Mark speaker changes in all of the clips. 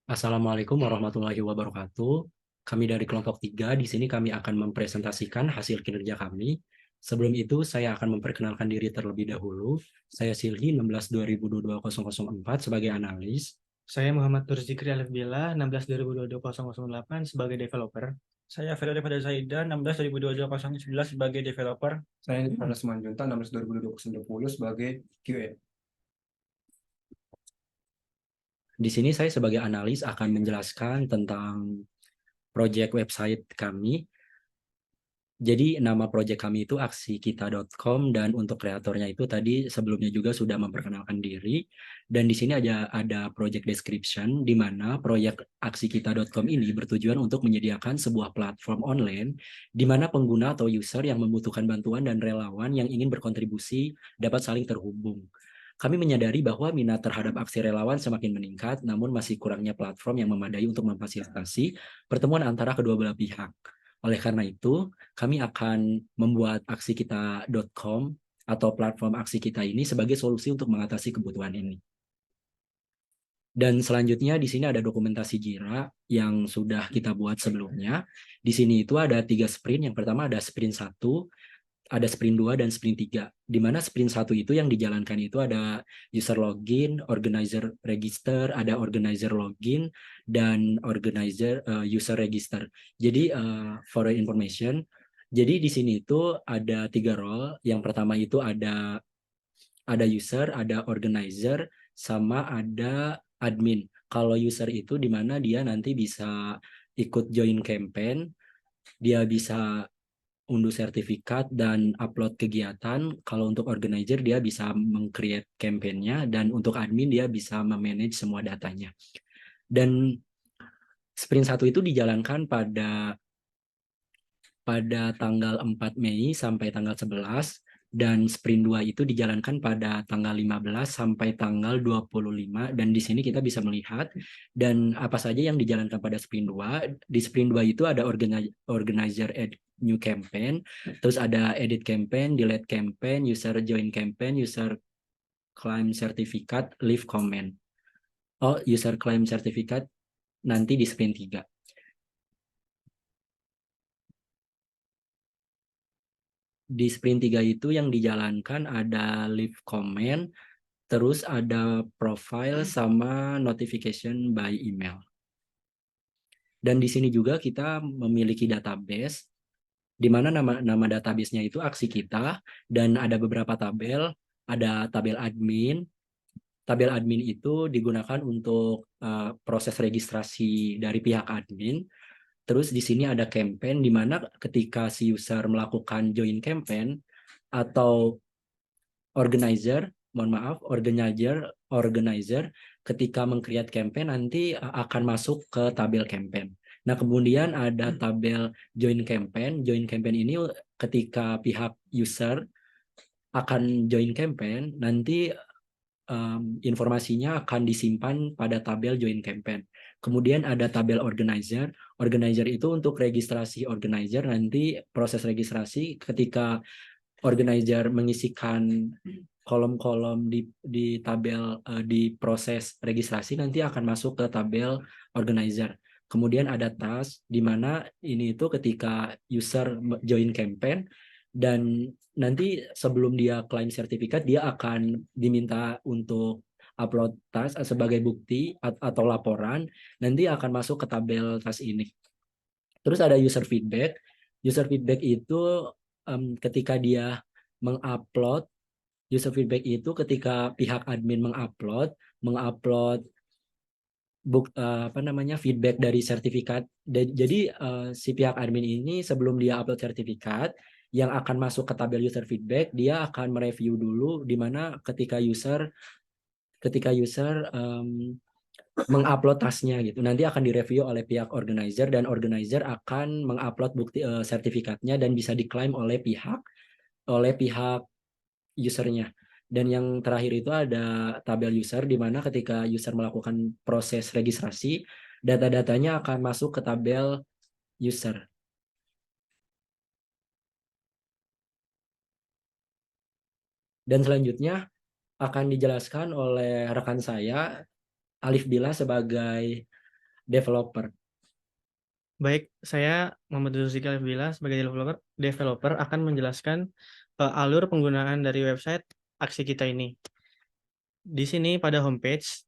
Speaker 1: Assalamualaikum warahmatullahi wabarakatuh. Kami dari kelompok 3, di sini kami akan mempresentasikan hasil kinerja kami. Sebelum itu, saya akan memperkenalkan diri terlebih dahulu. Saya Silhi, 16/2022-004 sebagai analis.
Speaker 2: Saya Muhammad Nur Zikri Alif Bila, 16/2022-008 sebagai developer.
Speaker 3: Saya Ferry pada Zaida, 16/2022-011 sebagai developer.
Speaker 4: Saya Nirvana Simanjuntak 16/2022-020 sebagai QA.
Speaker 1: Di sini saya sebagai analis akan menjelaskan tentang proyek website kami. Jadi nama proyek kami itu aksikita.com, dan untuk kreatornya itu tadi sebelumnya juga sudah memperkenalkan diri. Dan di sini ada project description di mana proyek aksikita.com ini bertujuan untuk menyediakan sebuah platform online di mana pengguna atau user yang membutuhkan bantuan dan relawan yang ingin berkontribusi dapat saling terhubung. Kami menyadari bahwa minat terhadap aksi relawan semakin meningkat, namun masih kurangnya platform yang memadai untuk memfasilitasi pertemuan antara kedua belah pihak. Oleh karena itu, kami akan membuat aksikita.com atau platform aksi kita ini sebagai solusi untuk mengatasi kebutuhan ini. Dan selanjutnya di sini ada dokumentasi Jira yang sudah kita buat sebelumnya. Di sini itu ada 3 sprint. Yang pertama ada sprint 1, ada sprint 2, dan sprint 3. Di mana sprint 1 itu yang dijalankan itu ada user login, organizer register, ada organizer login, dan organizer user register. Jadi for your information, jadi di sini itu ada 3 role. Yang pertama itu ada user, ada organizer, sama ada admin. Kalau user itu di mana dia nanti bisa ikut join campaign, dia bisa unduh sertifikat dan upload kegiatan. Kalau untuk organizer dia bisa meng-create campaign-nya, dan untuk admin dia bisa memanage semua datanya. Dan sprint 1 itu dijalankan pada tanggal 4 Mei sampai tanggal 11, dan sprint 2 itu dijalankan pada tanggal 15 sampai tanggal 25. Dan di sini kita bisa melihat dan apa saja yang dijalankan pada sprint 2. Di sprint 2 itu ada organizer add new campaign, terus ada edit campaign, delete campaign, user join campaign, user claim certificate, leave comment. User claim certificate nanti di sprint 3. Di sprint 3 itu yang dijalankan ada leave comment, terus ada profile sama notification by email. Dan di sini juga kita memiliki database, di mana nama database-nya itu aksi kita, dan ada beberapa tabel. Ada tabel admin. Tabel admin itu digunakan untuk proses registrasi dari pihak admin. Terus di sini ada campaign, di mana ketika si user melakukan join campaign atau organizer, organizer ketika meng-create campaign nanti akan masuk ke tabel campaign. Nah, kemudian ada tabel join campaign. Join campaign ini ketika pihak user akan join campaign, nanti informasinya akan disimpan pada tabel join campaign. Kemudian ada tabel organizer. Organizer itu untuk registrasi organizer. Nanti proses registrasi ketika organizer mengisikan kolom-kolom di tabel di proses registrasi, nanti akan masuk ke tabel organizer. Kemudian ada task, di mana ini itu ketika user join campaign, dan nanti sebelum dia klaim sertifikat dia akan diminta untuk upload task sebagai bukti atau laporan, nanti akan masuk ke tabel task ini. Terus ada user feedback. User feedback itu ketika dia mengupload, user feedback itu ketika pihak admin mengupload feedback dari sertifikat. Jadi si pihak admin ini sebelum dia upload sertifikat yang akan masuk ke tabel user feedback, dia akan mereview dulu, di mana ketika user mengupload tasnya gitu. Nanti akan direview oleh pihak organizer, dan organizer akan mengupload bukti sertifikatnya dan bisa diklaim oleh pihak usernya. Dan yang terakhir itu ada tabel user, di mana ketika user melakukan proses registrasi, data-datanya akan masuk ke tabel user. Dan selanjutnya akan dijelaskan oleh rekan saya, Alif Bila, sebagai developer.
Speaker 2: Baik, saya Muhammad Zulfikar Alfila sebagai developer akan menjelaskan alur penggunaan dari website aksi kita ini. Di sini pada homepage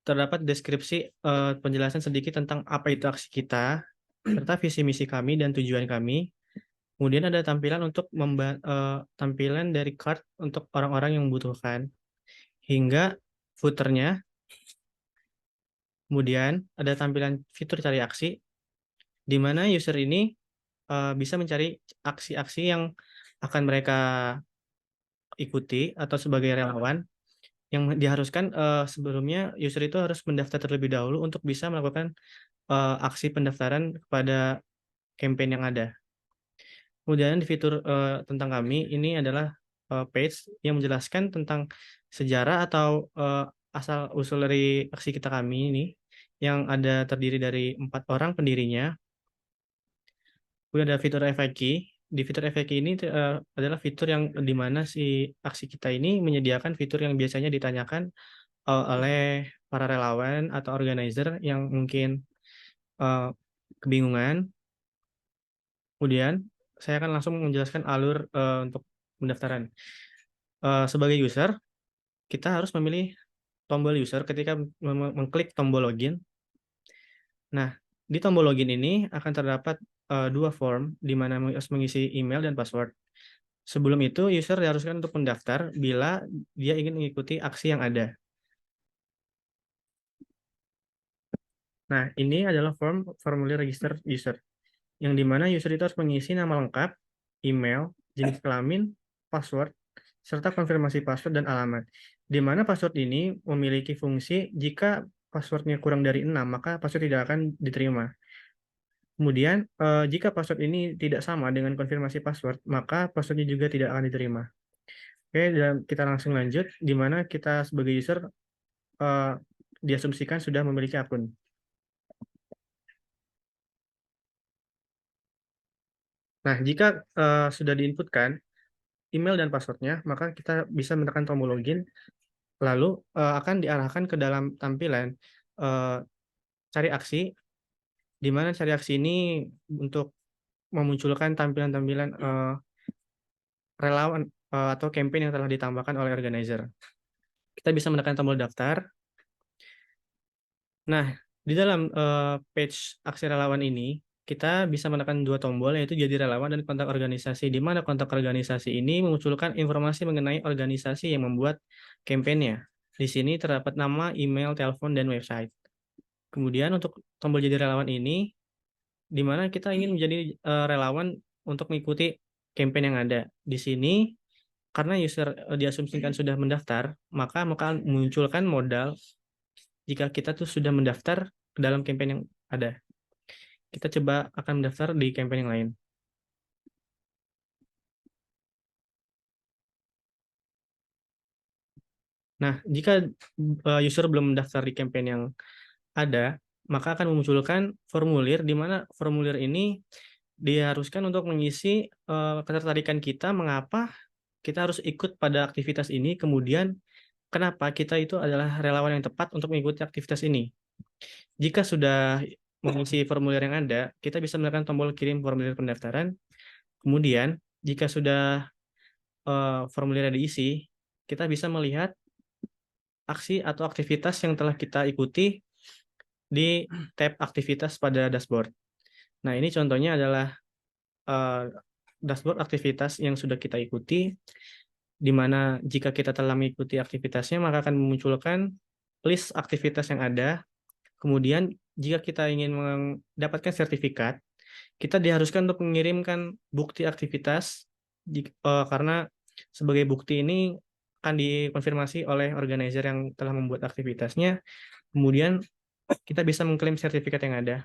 Speaker 2: terdapat deskripsi penjelasan sedikit tentang apa itu aksi kita, serta visi misi kami dan tujuan kami. Kemudian ada tampilan untuk tampilan dari card untuk orang-orang yang membutuhkan, hingga footernya. Kemudian ada tampilan fitur cari aksi, di mana user ini bisa mencari aksi-aksi yang akan mereka ikuti atau sebagai relawan. Yang diharuskan sebelumnya user itu harus mendaftar terlebih dahulu untuk bisa melakukan aksi pendaftaran kepada campaign yang ada. Kemudian di fitur tentang kami ini adalah page yang menjelaskan tentang sejarah atau asal usul dari aksi kita kami ini yang ada terdiri dari 4 orang pendirinya. Kemudian ada fitur FAQ. Di fitur FAQ ini adalah fitur yang di mana si aksi kita ini menyediakan fitur yang biasanya ditanyakan oleh para relawan atau organizer yang mungkin kebingungan. Kemudian saya akan langsung menjelaskan alur untuk pendaftaran. Sebagai user, kita harus memilih tombol user ketika mengklik tombol login. Nah, di tombol login ini akan terdapat 2 form di mana harus mengisi email dan password. Sebelum itu, user diharuskan untuk mendaftar bila dia ingin mengikuti aksi yang ada. Nah, ini adalah formulir register user, yang dimana user itu harus mengisi nama lengkap, email, jenis kelamin, password, serta konfirmasi password dan alamat. Di mana password ini memiliki fungsi jika passwordnya kurang dari 6, maka password tidak akan diterima. Kemudian, jika password ini tidak sama dengan konfirmasi password, maka passwordnya juga tidak akan diterima. Oke, dan kita langsung lanjut, di mana kita sebagai user diasumsikan sudah memiliki akun. Nah, jika sudah diinputkan email dan passwordnya, maka kita bisa menekan tombol login, lalu akan diarahkan ke dalam tampilan cari aksi, di mana cari aksi ini untuk memunculkan tampilan-tampilan relawan atau campaign yang telah ditambahkan oleh organizer. Kita bisa menekan tombol daftar. Nah, di dalam page aksi relawan ini, kita bisa menekan 2 tombol, yaitu jadi relawan dan kontak organisasi, di mana kontak organisasi ini memunculkan informasi mengenai organisasi yang membuat campaign-nya. Di sini terdapat nama, email, telepon, dan website. Kemudian untuk tombol jadi relawan ini, di mana kita ingin menjadi relawan untuk mengikuti campaign yang ada. Di sini, karena user diasumsikan sudah mendaftar, maka munculkan modal jika kita tuh sudah mendaftar ke dalam campaign yang ada. Kita coba akan mendaftar di campaign yang lain. Nah, jika user belum mendaftar di campaign yang ada, maka akan memunculkan formulir, di mana formulir ini diharuskan untuk mengisi ketertarikan kita, mengapa kita harus ikut pada aktivitas ini, kemudian kenapa kita itu adalah relawan yang tepat untuk mengikuti aktivitas ini. Jika sudah mengisi formulir yang ada, kita bisa menekan tombol kirim formulir pendaftaran. Kemudian, jika sudah formulirnya diisi, kita bisa melihat aksi atau aktivitas yang telah kita ikuti di tab aktivitas pada dashboard. Nah, ini contohnya adalah dashboard aktivitas yang sudah kita ikuti, di mana jika kita telah mengikuti aktivitasnya, maka akan memunculkan list aktivitas yang ada. Kemudian, jika kita ingin mendapatkan sertifikat, kita diharuskan untuk mengirimkan bukti aktivitas, karena sebagai bukti ini akan dikonfirmasi oleh organizer yang telah membuat aktivitasnya. Kemudian, kita bisa mengklaim sertifikat yang ada.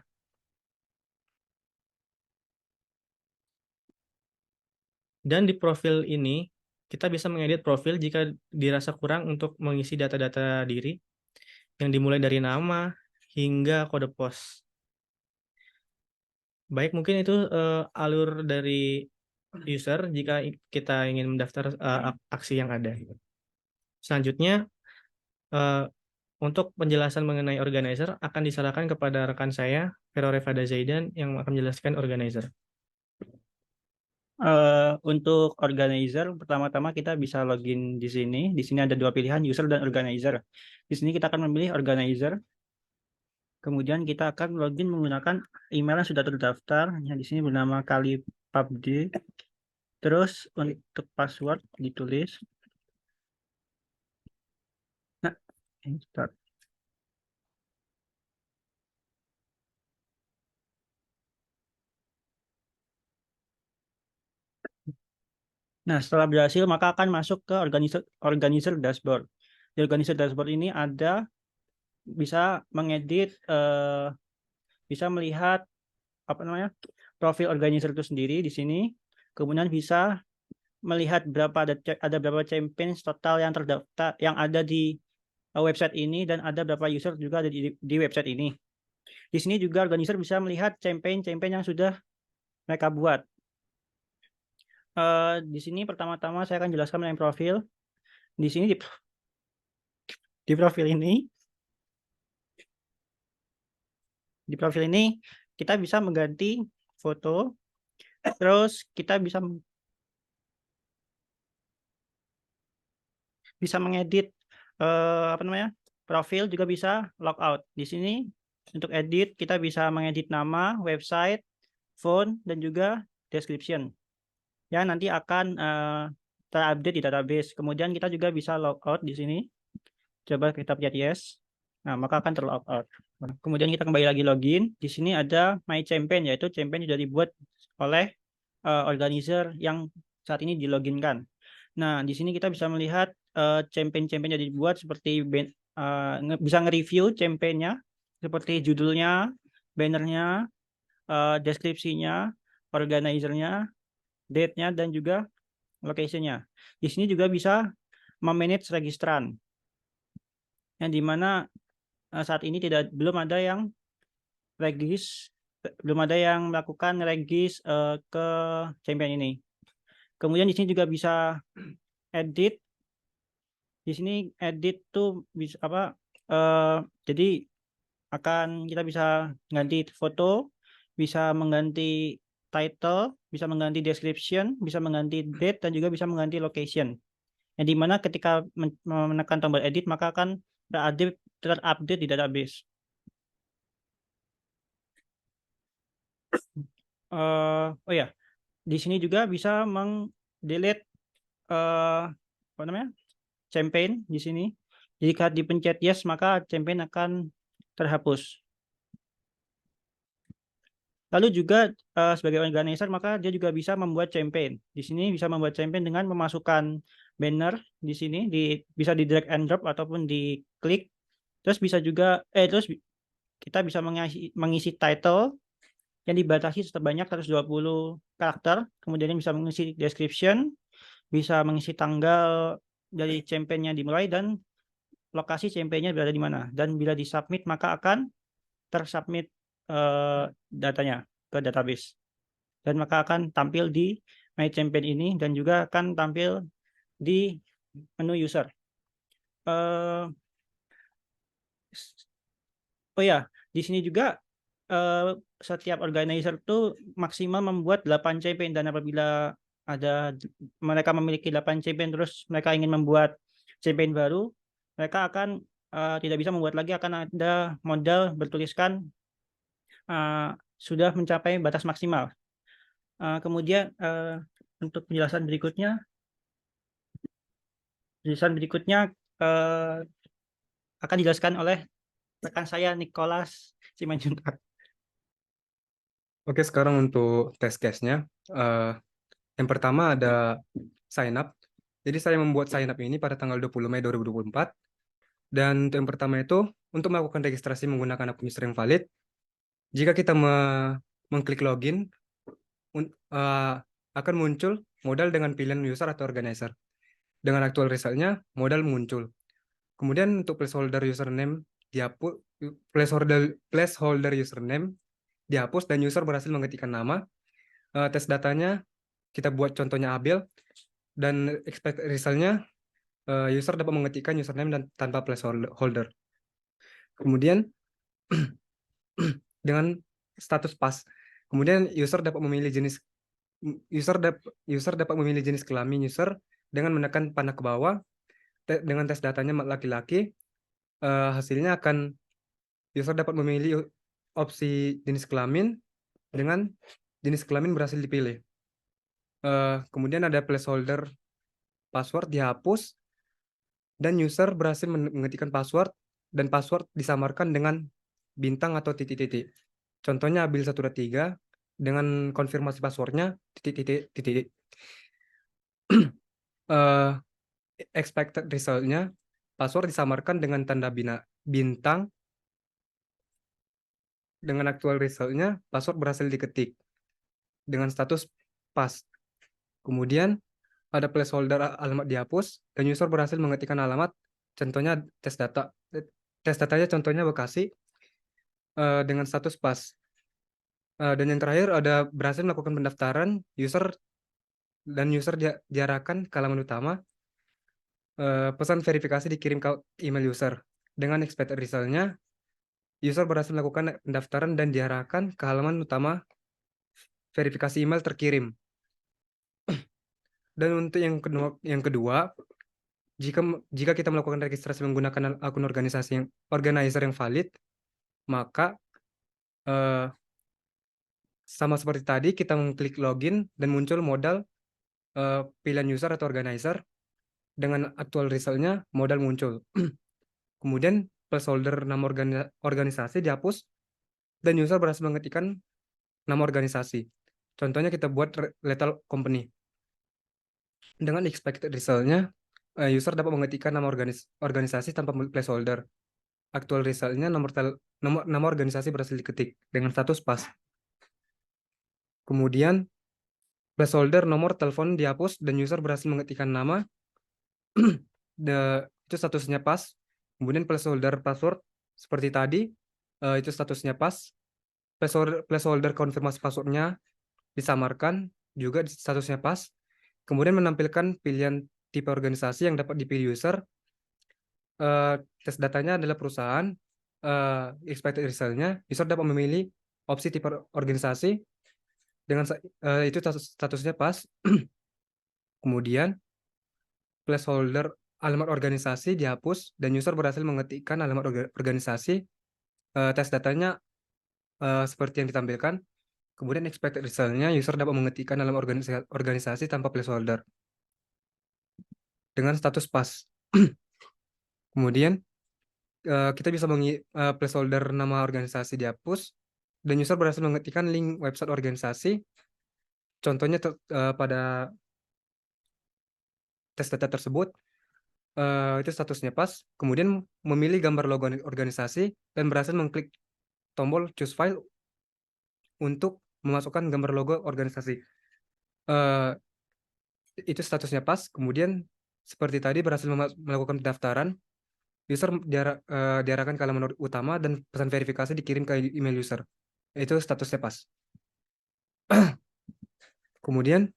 Speaker 2: Dan di profil ini, kita bisa mengedit profil jika dirasa kurang untuk mengisi data-data diri, yang dimulai dari nama hingga kode pos. Baik, mungkin itu alur dari user jika kita ingin mendaftar aksi yang ada. Selanjutnya, untuk penjelasan mengenai organizer akan diserahkan kepada rekan saya, Vero Revada Zaidan, yang akan menjelaskan organizer.
Speaker 3: Untuk organizer, pertama-tama kita bisa login di sini. Di sini ada dua pilihan, user dan organizer. Di sini kita akan memilih organizer. Kemudian kita akan login menggunakan email yang sudah terdaftar. Yang di sini bernama Kali PubD. Terus untuk password ditulis. Nah, ini start. Nah, setelah berhasil maka akan masuk ke organizer dashboard. Di organizer dashboard ini ada bisa mengedit, bisa melihat apa namanya profil organizer itu sendiri di sini. Kemudian bisa melihat ada berapa campaigns total yang terdaftar yang ada di website ini dan ada berapa user juga ada di website ini. Di sini juga organizer bisa melihat campaign-campaign yang sudah mereka buat. Di sini pertama-tama saya akan jelaskan mengenai profil. Di sini di profil ini kita bisa mengganti foto, terus kita bisa mengedit apa namanya profil, juga bisa logout. Di sini untuk edit kita bisa mengedit nama, website, phone, dan juga description yang nanti akan terupdate di database. Kemudian kita juga bisa logout di sini. Coba kita pencet yes. Nah, maka akan terlogout. Kemudian kita kembali lagi login. Di sini ada My Campaign, yaitu campaign yang sudah dibuat oleh organizer yang saat ini diloginkan. Nah, di sini kita bisa melihat campaign-campaign yang dibuat seperti bisa nge-review campaign-nya, seperti judulnya, bannernya, deskripsinya, organizer-nya, date-nya, dan juga location-nya. Di sini juga bisa memanage registran, yang dimana saat ini belum ada yang melakukan regis ke campaign ini. Kemudian di sini juga bisa edit. Di sini edit tuh bisa jadi kita bisa ganti foto, bisa mengganti title, bisa mengganti description, bisa mengganti date, dan juga bisa mengganti location. Yang dimana ketika menekan tombol edit maka akan terupdate di database. Oh ya, di sini juga bisa delete campaign di sini. Jika dipencet yes maka campaign akan terhapus. Lalu juga sebagai organizer maka dia juga bisa membuat campaign. Di sini bisa membuat campaign dengan memasukkan banner di sini, bisa di drag and drop ataupun diklik. Terus bisa juga terus kita bisa mengisi title yang dibatasi sebanyak 120 karakter. Kemudian bisa mengisi description, bisa mengisi tanggal dari campaign-nya dimulai dan lokasi campaign-nya berada di mana. Dan bila disubmit maka akan tersubmit datanya ke database. Dan maka akan tampil di My Campaign ini dan juga akan tampil di menu user. Oh ya, di sini juga setiap organizer tuh maksimal membuat 8 campaign, dan apabila mereka memiliki 8 campaign terus mereka ingin membuat campaign baru, mereka akan tidak bisa membuat lagi, akan ada modal bertuliskan sudah mencapai batas maksimal. Kemudian untuk penjelasan berikutnya akan dijelaskan oleh rekan saya Nicholas Simanjuntak.
Speaker 4: Oke, sekarang untuk test case-nya. Yang pertama ada sign up. Jadi saya membuat sign up ini pada tanggal 20 Mei 2024. Dan untuk yang pertama itu, untuk melakukan registrasi menggunakan akun user yang valid, jika kita mengklik login, akan muncul modal dengan pilihan user atau organizer. Dengan aktual result-nya, modal muncul. Kemudian untuk placeholder username dihapus, placeholder username dihapus dan user berhasil mengetikkan nama. Tes datanya kita buat contohnya Abel, dan expect result-nya user dapat mengetikkan username dan tanpa placeholder. Kemudian dengan status pas. Kemudian user dapat memilih jenis kelamin user dengan menekan panah ke bawah. Dengan tes datanya laki-laki, hasilnya akan user dapat memilih opsi jenis kelamin dengan jenis kelamin berhasil dipilih. Kemudian ada placeholder password dihapus dan user berhasil mengetikkan password dan password disamarkan dengan bintang atau titik-titik. Contohnya Abil 123 dengan konfirmasi passwordnya titik-titik. Expected result-nya password disamarkan dengan tanda bintang. Dengan actual result-nya password berhasil diketik dengan status pas. Kemudian ada placeholder alamat dihapus dan user berhasil mengetikkan alamat, contohnya tes data. Tes datanya contohnya Bekasi dengan status pas. Dan yang terakhir ada berhasil melakukan pendaftaran user diarahkan ke halaman utama. Pesan verifikasi dikirim ke email user. Dengan expected result-nya, user berhasil melakukan pendaftaran dan diarahkan ke halaman utama verifikasi email terkirim. Dan untuk yang kedua, jika kita melakukan registrasi menggunakan akun organizer yang valid, maka sama seperti tadi kita mengklik login dan muncul modal pilihan user atau organizer. Dengan actual result-nya modal muncul. Kemudian placeholder nama organisasi dihapus dan user berhasil mengetikkan nama organisasi. Contohnya kita buat lethal company. Dengan expected result-nya user dapat mengetikkan nama organisasi tanpa placeholder. Actual result-nya nama organisasi berhasil diketik dengan status pas. Kemudian placeholder nomor telepon dihapus dan user berhasil mengetikkan nama. Itu statusnya pas. Kemudian placeholder password seperti tadi, itu statusnya pas. Placeholder konfirmasi passwordnya disamarkan, juga statusnya pas. Kemudian menampilkan pilihan tipe organisasi yang dapat dipilih user. Tes datanya adalah perusahaan. Expected result-nya user dapat memilih opsi tipe organisasi dengan itu statusnya pas. Kemudian placeholder alamat organisasi dihapus dan user berhasil mengetikkan alamat organisasi. Tes datanya seperti yang ditampilkan. Kemudian expected result-nya user dapat mengetikkan alamat organisasi tanpa placeholder dengan status pas. Kemudian kita bisa placeholder nama organisasi dihapus dan user berhasil mengetikkan link website organisasi. Contohnya pada tes data tersebut itu statusnya pas. Kemudian memilih gambar logo organisasi dan berhasil mengklik tombol choose file untuk memasukkan gambar logo organisasi. Itu statusnya pas. Kemudian seperti tadi berhasil melakukan pendaftaran. User diarahkan ke halaman utama dan pesan verifikasi dikirim ke email user. Itu statusnya pas. Kemudian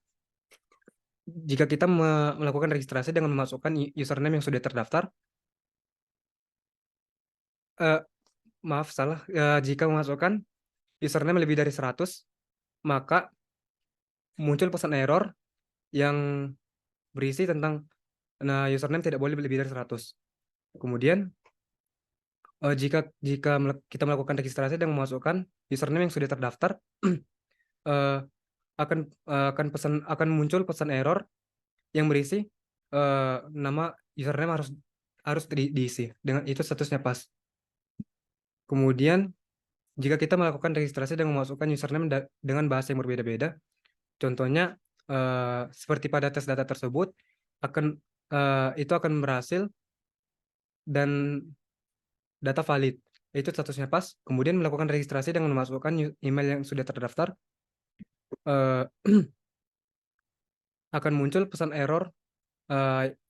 Speaker 4: jika kita melakukan registrasi dengan memasukkan username yang sudah terdaftar, maaf salah, jika memasukkan username lebih dari 100, maka muncul pesan error yang berisi tentang username tidak boleh lebih dari 100. Kemudian jika kita melakukan registrasi dan memasukkan username yang sudah terdaftar, akan muncul pesan error yang berisi nama username harus diisi dengan itu statusnya pas. Kemudian jika kita melakukan registrasi dan memasukkan username dengan bahasa yang berbeda-beda, contohnya seperti pada tes data tersebut, itu akan berhasil dan data valid. Itu statusnya pas. Kemudian melakukan registrasi dengan memasukkan email yang sudah terdaftar, akan muncul pesan error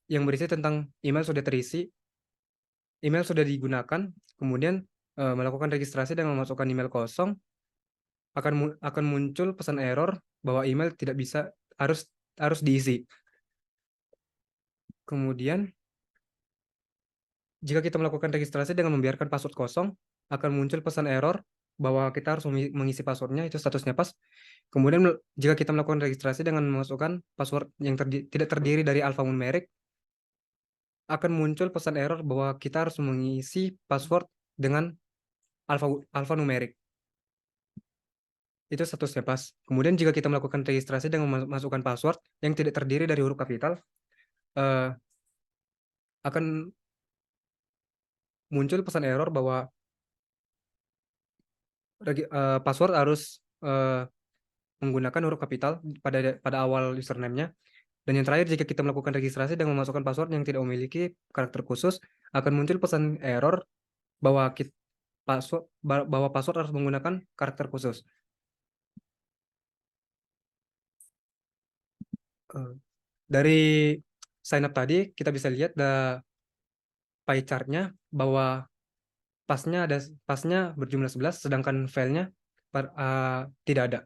Speaker 4: yang berisi tentang email sudah terisi, email sudah digunakan. Kemudian melakukan registrasi dengan memasukkan email kosong, akan muncul pesan error bahwa email tidak bisa, harus diisi. Kemudian jika kita melakukan registrasi dengan membiarkan password kosong, akan muncul pesan error bahwa kita harus mengisi passwordnya, itu statusnya pas. Kemudian jika kita melakukan registrasi dengan memasukkan password yang tidak terdiri dari alfanumerik, akan muncul pesan error bahwa kita harus mengisi password dengan alfanumerik. Itu statusnya pas. Kemudian jika kita melakukan registrasi dengan memasukkan password yang tidak terdiri dari huruf kapital, akan muncul pesan error bahwa password harus menggunakan huruf kapital pada awal username-nya. Dan yang terakhir, jika kita melakukan registrasi dengan memasukkan password yang tidak memiliki karakter khusus, akan muncul pesan error bahwa password harus menggunakan karakter khusus. Dari sign up tadi kita bisa lihat pie chart-nya bahwa pasnya berjumlah 11, sedangkan filenya tidak ada.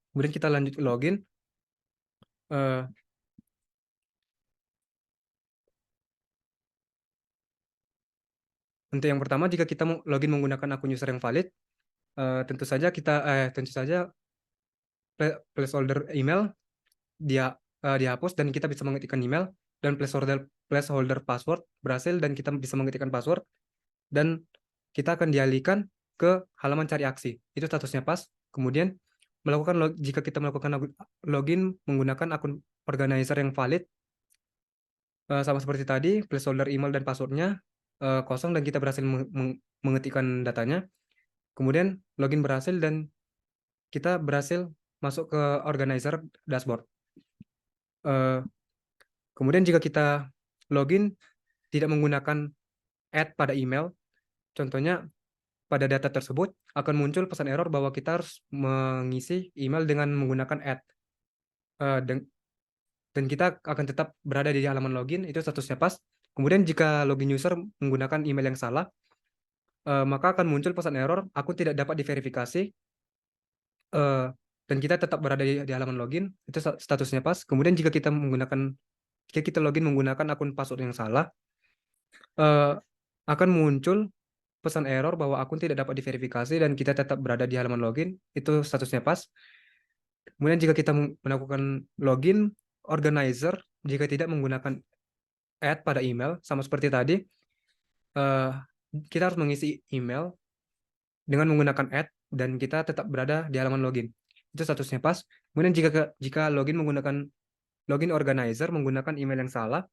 Speaker 4: Kemudian kita lanjut ke login. Untuk yang pertama, jika kita mau login menggunakan akun user yang valid, tentu saja placeholder email dihapus dan kita bisa mengetikkan email, dan placeholder password berhasil dan kita bisa mengetikkan password, dan kita akan dialihkan ke halaman cari aksi. Itu statusnya pas. Kemudian jika kita melakukan login menggunakan akun organizer yang valid, sama seperti tadi, placeholder email dan passwordnya kosong dan kita berhasil mengetikkan datanya. Kemudian login berhasil dan kita berhasil masuk ke organizer dashboard. Kemudian jika kita login tidak menggunakan add pada email, contohnya pada data tersebut akan muncul pesan error bahwa kita harus mengisi email dengan menggunakan add. Dan kita akan tetap berada di halaman login, itu statusnya pas. Kemudian jika login user menggunakan email yang salah, maka akan muncul pesan error, akun tidak dapat diverifikasi, dan kita tetap berada di halaman login, itu statusnya pas. Kemudian jika kita login menggunakan akun password yang salah, akan muncul pesan error bahwa akun tidak dapat diverifikasi dan kita tetap berada di halaman login, itu statusnya pas. Kemudian jika kita melakukan login organizer, jika tidak menggunakan add pada email, sama seperti tadi, kita harus mengisi email dengan menggunakan add dan kita tetap berada di halaman login. Itu statusnya pas. Kemudian jika login organizer menggunakan email yang salah,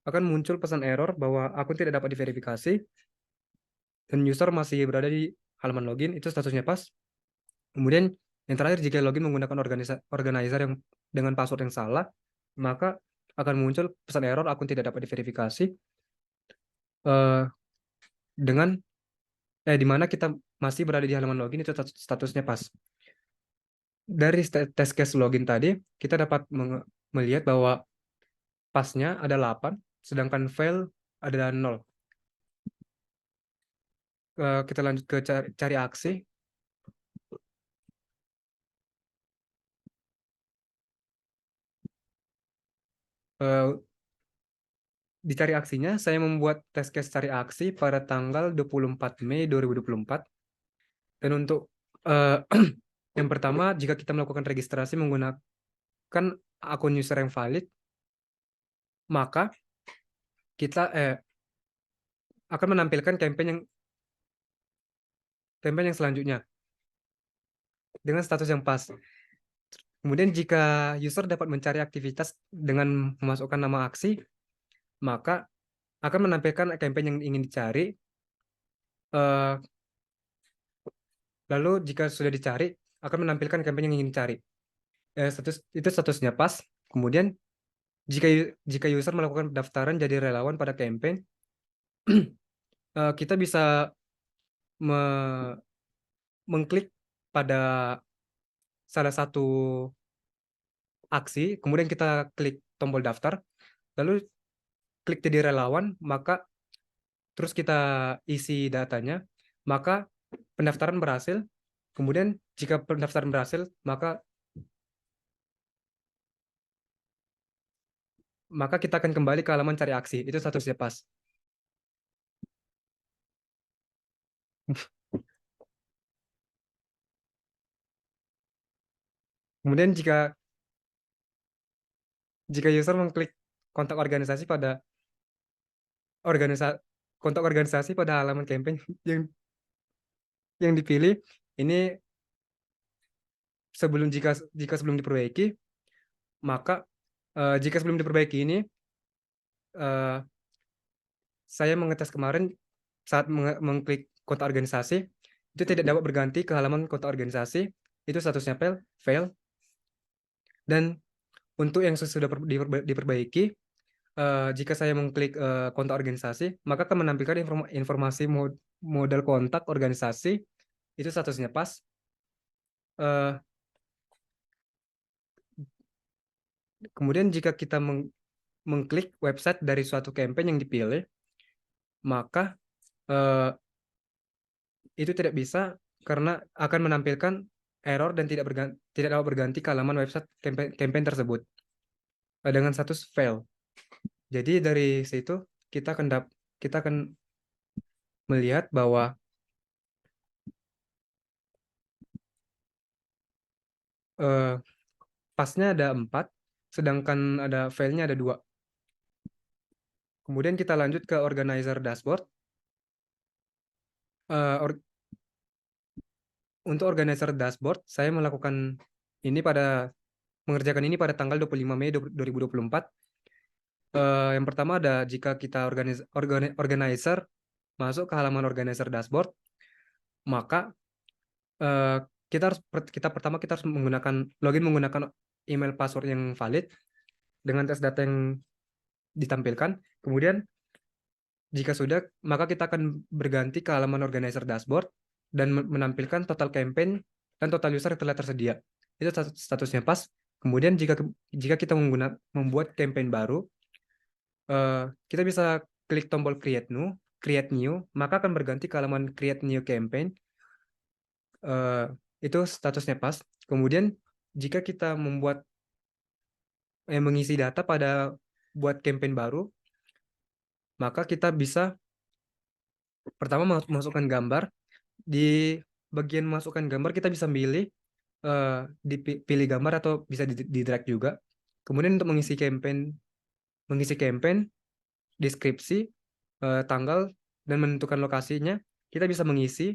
Speaker 4: akan muncul pesan error bahwa akun tidak dapat diverifikasi dan user masih berada di halaman login, itu statusnya pas. Kemudian yang terakhir, jika login menggunakan organizer yang dengan password yang salah, maka akan muncul pesan error akun tidak dapat diverifikasi, di mana kita masih berada di halaman login, itu statusnya pas. Dari test case login tadi, kita dapat melihat bahwa pasnya ada 8, sedangkan fail ada 0. Kita lanjut ke cari aksi. Di cari aksinya, saya membuat test case cari aksi pada tanggal 24 Mei 2024. Dan untuk yang pertama, jika kita melakukan registrasi menggunakan akun user yang valid, maka kita akan menampilkan campaign yang selanjutnya dengan status yang pas. Kemudian jika user dapat mencari aktivitas dengan memasukkan nama aksi, maka akan menampilkan campaign yang ingin dicari. Lalu jika sudah dicari, akan menampilkan campaign yang ingin dicari. Itu statusnya pas. Kemudian jika user melakukan pendaftaran jadi relawan pada campaign, kita bisa mengklik pada salah satu aksi, kemudian kita klik tombol daftar, lalu klik jadi relawan, maka terus kita isi datanya, maka pendaftaran berhasil. Kemudian jika pendaftaran berhasil, maka kita akan kembali ke halaman cari aksi. Itu statusnya pas. Kemudian jika user mengklik kontak organisasi pada kontak organisasi pada halaman campaign yang dipilih, ini jika sebelum diperbaiki, maka jika sebelum diperbaiki ini eh, saya mengetes kemarin saat mengklik kontak organisasi itu tidak dapat berganti ke halaman kontak organisasi, itu statusnya fail. Dan untuk yang sudah diperbaiki, jika saya mengklik kontak organisasi, maka akan menampilkan informasi modal kontak organisasi, itu statusnya pas. Eh, Kemudian jika kita mengklik website dari suatu campaign yang dipilih, maka itu tidak bisa karena akan menampilkan error dan tidak dapat berganti ke halaman website campaign tersebut dengan status fail. Jadi dari situ kita akan melihat bahwa pasnya ada 4, sedangkan ada failnya ada 2. Kemudian kita lanjut ke organizer dashboard. Untuk organizer dashboard, saya mengerjakan ini pada tanggal 25 Mei 2024. Yang pertama ada jika kita organizer masuk ke halaman organizer dashboard, maka kita harus menggunakan email password yang valid dengan tes data yang ditampilkan. Kemudian jika sudah, maka kita akan berganti ke halaman organizer dashboard dan menampilkan total campaign dan total user yang telah tersedia. Itu statusnya pas. Kemudian jika kita membuat campaign baru, kita bisa klik tombol create new, maka akan berganti ke halaman create new campaign. Itu statusnya pas. Kemudian jika kita mengisi data pada buat campaign baru, maka kita bisa pertama masukkan gambar. Di bagian masukkan gambar kita bisa pilih gambar atau bisa di drag juga. Kemudian untuk mengisi campaign, deskripsi, tanggal, dan menentukan lokasinya, kita bisa mengisi.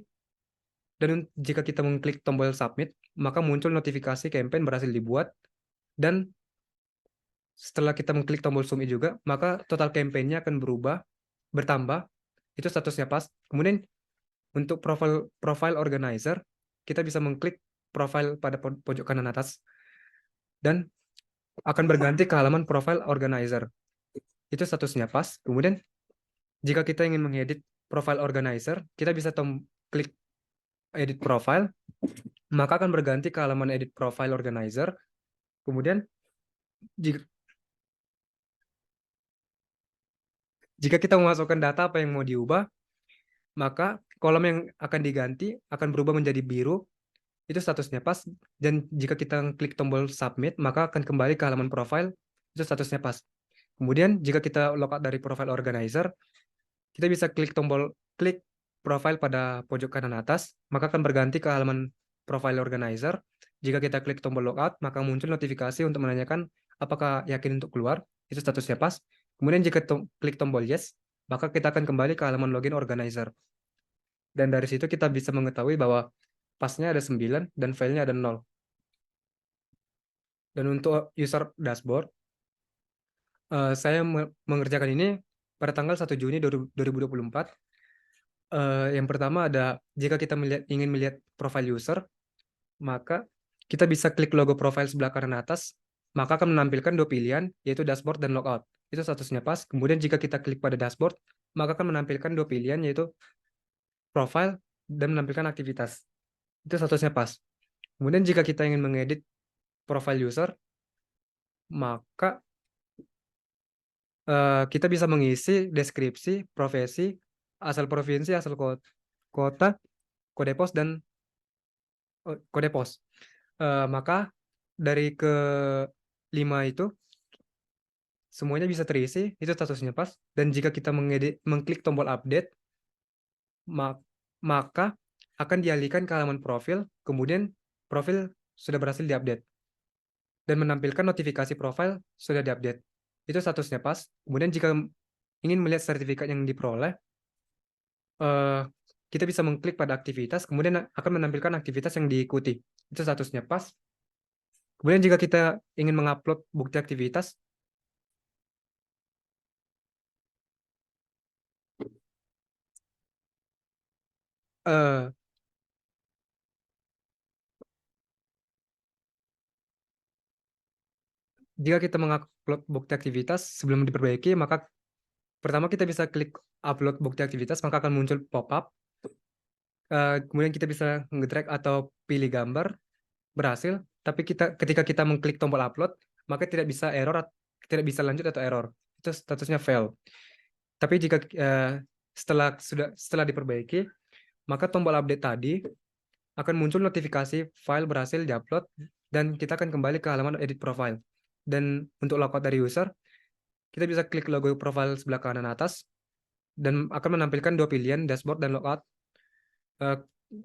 Speaker 4: Dan jika kita mengklik tombol submit, maka muncul notifikasi campaign berhasil dibuat. Dan setelah kita mengklik tombol submit juga, maka total campaign-nya akan bertambah. Itu statusnya pas. Kemudian untuk profile organizer, kita bisa mengklik profile pada pojok kanan atas dan akan berganti ke halaman profile organizer. Itu statusnya pas. Kemudian jika kita ingin mengedit profile organizer, kita bisa klik edit profile, maka akan berganti ke halaman edit profile organizer. Kemudian jika kita memasukkan data apa yang mau diubah, maka kolom yang akan diganti akan berubah menjadi biru. Itu statusnya pas. Dan jika kita klik tombol submit, maka akan kembali ke halaman profile. Itu statusnya pas. Kemudian jika kita logout dari profile organizer, kita bisa klik profile pada pojok kanan atas, maka akan berganti ke halaman profile organizer. Jika kita klik tombol logout, maka muncul notifikasi untuk menanyakan apakah yakin untuk keluar. Itu statusnya pas. Kemudian jika klik tombol yes, maka kita akan kembali ke halaman login organizer. Dan dari situ kita bisa mengetahui bahwa pasnya ada 9 dan filenya ada 0. Dan untuk user dashboard, saya mengerjakan ini pada tanggal 1 Juni 2024. Yang pertama ada, jika kita ingin melihat profile user, maka kita bisa klik logo profile sebelah kanan atas, maka akan menampilkan 2 pilihan, yaitu dashboard dan logout. Itu statusnya pas. Kemudian jika kita klik pada dashboard, maka akan menampilkan 2 pilihan, yaitu profile dan menampilkan aktivitas. Itu statusnya pas. Kemudian jika kita ingin mengedit profile user, maka kita bisa mengisi deskripsi, profesi, asal provinsi, asal kota, kode pos, dan kode pos. Maka dari ke-5 itu semuanya bisa terisi, itu statusnya pas. Dan jika kita mengklik tombol update, maka akan dialihkan ke halaman profil, kemudian profil sudah berhasil diupdate dan menampilkan notifikasi profil sudah diupdate. Itu statusnya pas. Kemudian jika ingin melihat sertifikat yang diperoleh, eh, kita bisa mengklik pada aktivitas, kemudian akan menampilkan aktivitas yang diikuti. Itu statusnya pas. Kemudian jika kita ingin mengupload bukti aktivitas, eh, jika kita mengupload bukti aktivitas sebelum diperbaiki, maka pertama kita bisa klik upload bukti aktivitas, maka akan muncul pop-up. Kemudian kita bisa nge-drag atau pilih gambar, berhasil. Tapi ketika kita mengklik tombol upload, maka tidak bisa error, tidak bisa lanjut atau error. Itu statusnya fail. Tapi jika setelah diperbaiki, maka tombol update tadi akan muncul notifikasi file berhasil diupload dan kita akan kembali ke halaman edit profile. Dan untuk logout dari user, kita bisa klik logo profile sebelah kanan atas dan akan menampilkan dua pilihan, dashboard dan logout.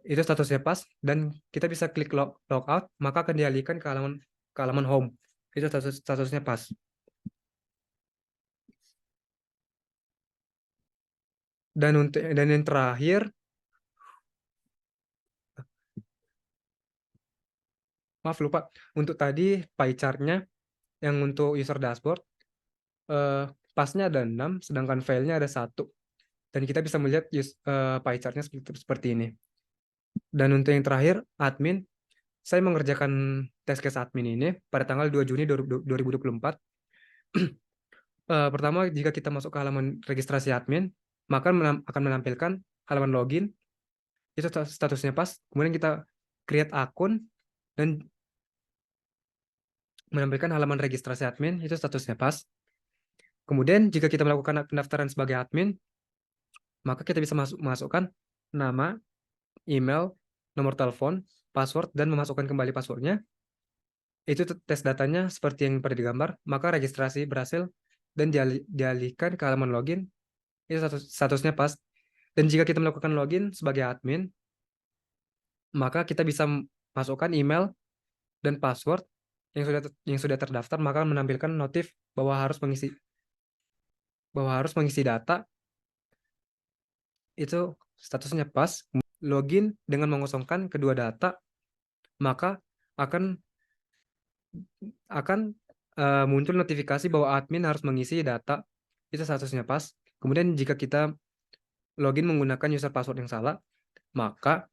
Speaker 4: Itu statusnya pas dan kita bisa klik logout, maka akan dialihkan ke halaman home. Itu statusnya pas. Dan yang terakhir, maaf lupa, untuk tadi pie chart-nya yang untuk user dashboard, pasnya ada 6, sedangkan filenya ada 1. Dan kita bisa melihat pie chart-nya seperti ini. Dan untuk yang terakhir, admin, saya mengerjakan test case admin ini pada tanggal 2 Juni 2024. Pertama, jika kita masuk ke halaman registrasi admin, maka akan menampilkan halaman login, itu statusnya pas. Kemudian kita create akun, dan menampilkan halaman registrasi admin, itu statusnya pas. Kemudian jika kita melakukan pendaftaran sebagai admin, maka kita bisa masukkan nama, email, nomor telepon, password, dan memasukkan kembali passwordnya. Itu tes datanya seperti yang pada digambar, maka registrasi berhasil dan dialihkan ke halaman login, itu statusnya pas. Dan jika kita melakukan login sebagai admin, maka kita bisa masukkan email dan password yang sudah terdaftar, maka menampilkan notif bahwa harus mengisi data. Itu statusnya pas. Login dengan mengosongkan kedua data, maka akan muncul notifikasi bahwa admin harus mengisi data. Itu statusnya pas. Kemudian jika kita login menggunakan user password yang salah, maka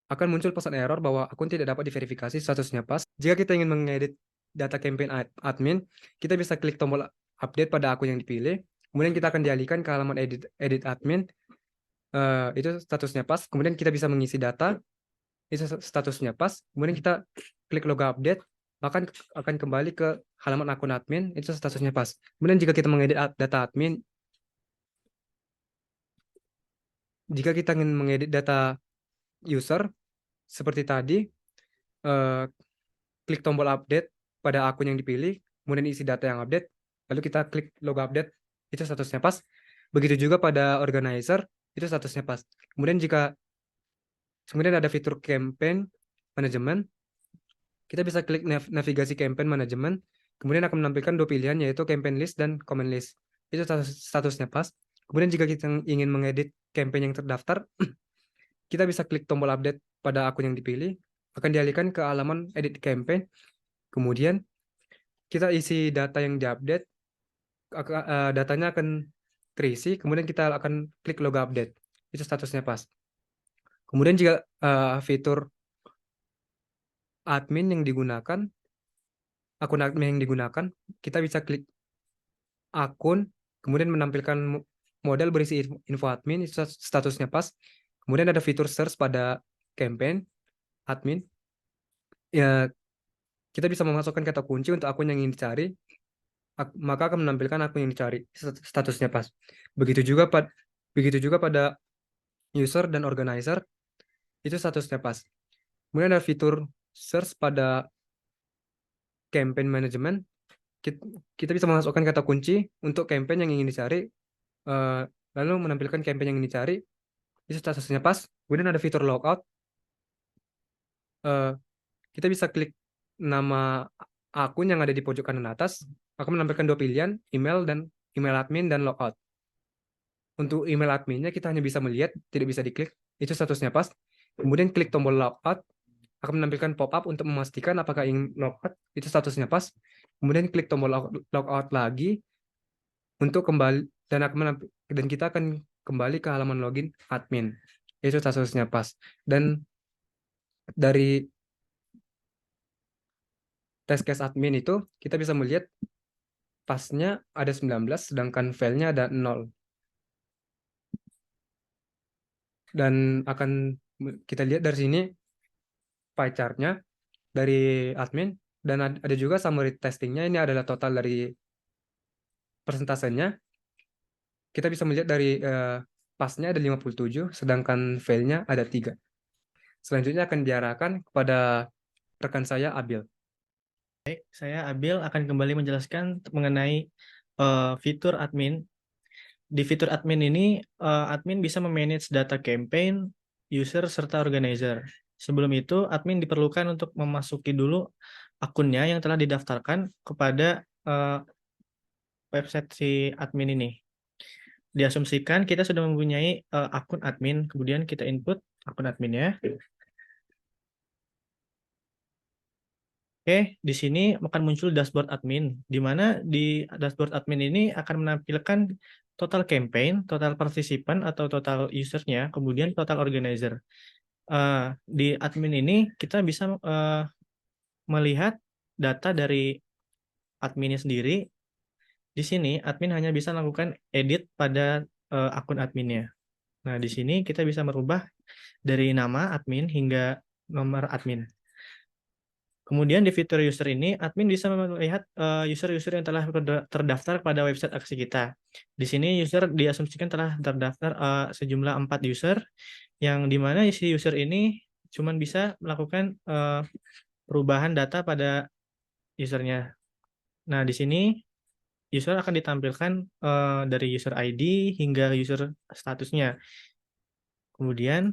Speaker 4: akan muncul pesan error bahwa akun tidak dapat diverifikasi, statusnya pas. Jika kita ingin mengedit data campaign admin, kita bisa klik tombol update pada akun yang dipilih. Kemudian kita akan dialihkan ke halaman edit admin. Itu statusnya pas. Kemudian kita bisa mengisi data. Itu statusnya pas. Kemudian kita klik logo update, maka akan kembali ke halaman akun admin. Itu statusnya pas. Kemudian jika kita mengedit data admin, jika kita ingin mengedit data user seperti tadi, klik tombol update pada akun yang dipilih, kemudian isi data yang update, lalu kita klik logo update, itu statusnya pas. Begitu juga pada organizer, itu statusnya pas. Kemudian ada fitur campaign management, kita bisa klik navigasi campaign management, kemudian akan menampilkan dua pilihan, yaitu campaign list dan comment list. Itu statusnya pas. Kemudian jika kita ingin mengedit campaign yang terdaftar, kita bisa klik tombol update pada akun yang dipilih, akan dialihkan ke halaman edit campaign. Kemudian kita isi data yang diupdate, datanya akan terisi, kemudian kita akan klik logo update. Itu statusnya pas. Kemudian jika fitur admin yang digunakan, akun admin yang digunakan, kita bisa klik akun, kemudian menampilkan model berisi info admin, itu statusnya pas. Kemudian ada fitur search pada campaign admin. Ya, kita bisa memasukkan kata kunci untuk akun yang ingin dicari, maka akan menampilkan akun yang dicari, statusnya pas. Begitu juga pada user dan organizer, itu statusnya pas. Kemudian ada fitur search pada campaign management, kita bisa memasukkan kata kunci untuk campaign yang ingin dicari, lalu menampilkan campaign yang dicari, itu statusnya pas. Kemudian ada fitur logout, eh, kita bisa klik nama akun yang ada di pojok kanan atas, akan menampilkan dua pilihan, email dan email admin dan logout. Untuk email adminnya kita hanya bisa melihat, tidak bisa diklik, itu statusnya pas. Kemudian klik tombol logout, akan menampilkan pop-up untuk memastikan apakah ingin logout, itu statusnya pas. Kemudian klik tombol logout lagi untuk kembali, dan kita akan kembali ke halaman login admin, itu statusnya pas. Dan dari test case admin itu kita bisa melihat pasnya ada 19 sedangkan failnya ada 0. Dan akan kita lihat dari sini pie chart-nya dari admin, dan ada juga summary testingnya. Ini adalah total dari persentasenya. Kita bisa melihat dari pasnya ada 57 sedangkan failnya ada 3. Selanjutnya akan diarahkan kepada rekan saya Abil.
Speaker 2: Baik, saya Abil akan kembali menjelaskan mengenai fitur admin. Di fitur admin ini, admin bisa memanage data campaign, user, serta organizer. Sebelum itu, admin diperlukan untuk memasuki dulu akunnya yang telah didaftarkan kepada website si admin ini. Diasumsikan kita sudah mempunyai akun admin, kemudian kita input akun adminnya. Oke, di sini akan muncul dashboard admin, di mana di dashboard admin ini akan menampilkan total campaign, total partisipan atau total usernya, kemudian total organizer. Di admin ini kita bisa melihat data dari adminnya sendiri. Di sini admin hanya bisa melakukan edit pada akun adminnya. Nah, di sini kita bisa merubah dari nama admin hingga nomor admin. Kemudian di fitur user ini, admin bisa melihat user-user yang telah terdaftar pada website aksi kita. Di sini user diasumsikan telah terdaftar sejumlah 4 user, yang dimana isi user ini cuma bisa melakukan perubahan data pada usernya. Nah, di sini user akan ditampilkan dari user ID hingga user statusnya. Kemudian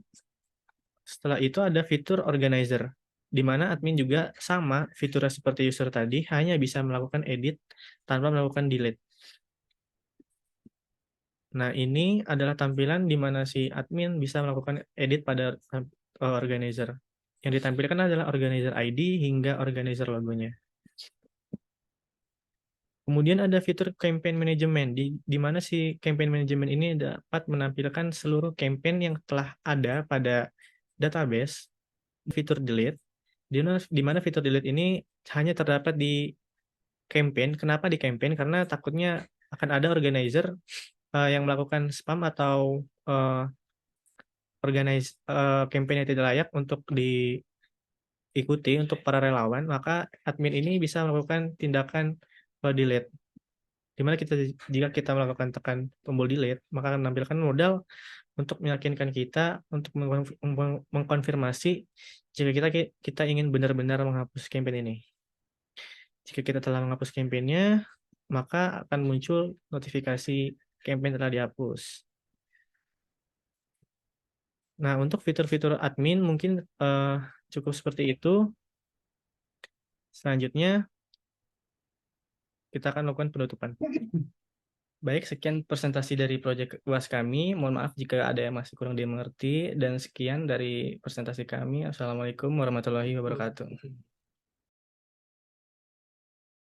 Speaker 2: setelah itu ada fitur organizer, di mana admin juga sama fiturnya seperti user tadi, hanya bisa melakukan edit tanpa melakukan delete. Nah, ini adalah tampilan di mana si admin bisa melakukan edit pada organizer. Yang ditampilkan adalah organizer ID hingga organizer logonya. Kemudian ada fitur campaign management, di mana si campaign management ini dapat menampilkan seluruh campaign yang telah ada pada database. Fitur delete, di mana fitur delete ini hanya terdapat di campaign. Kenapa di campaign? Karena takutnya akan ada organizer yang melakukan spam atau campaign yang tidak layak untuk diikuti untuk para relawan, maka admin ini bisa melakukan tindakan delete. Dimana jika kita melakukan tekan tombol delete, maka akan menampilkan modal untuk meyakinkan kita untuk mengkonfirmasi jika kita ingin benar-benar menghapus campaign ini. Jika kita telah menghapus campaign-nya, maka akan muncul notifikasi campaign telah dihapus. Nah, untuk fitur-fitur admin mungkin cukup seperti itu. Selanjutnya, kita akan lakukan penutupan. Baik, sekian presentasi dari proyek UAS kami. Mohon maaf jika ada yang masih kurang dimengerti. Dan sekian dari presentasi kami. Assalamualaikum warahmatullahi wabarakatuh.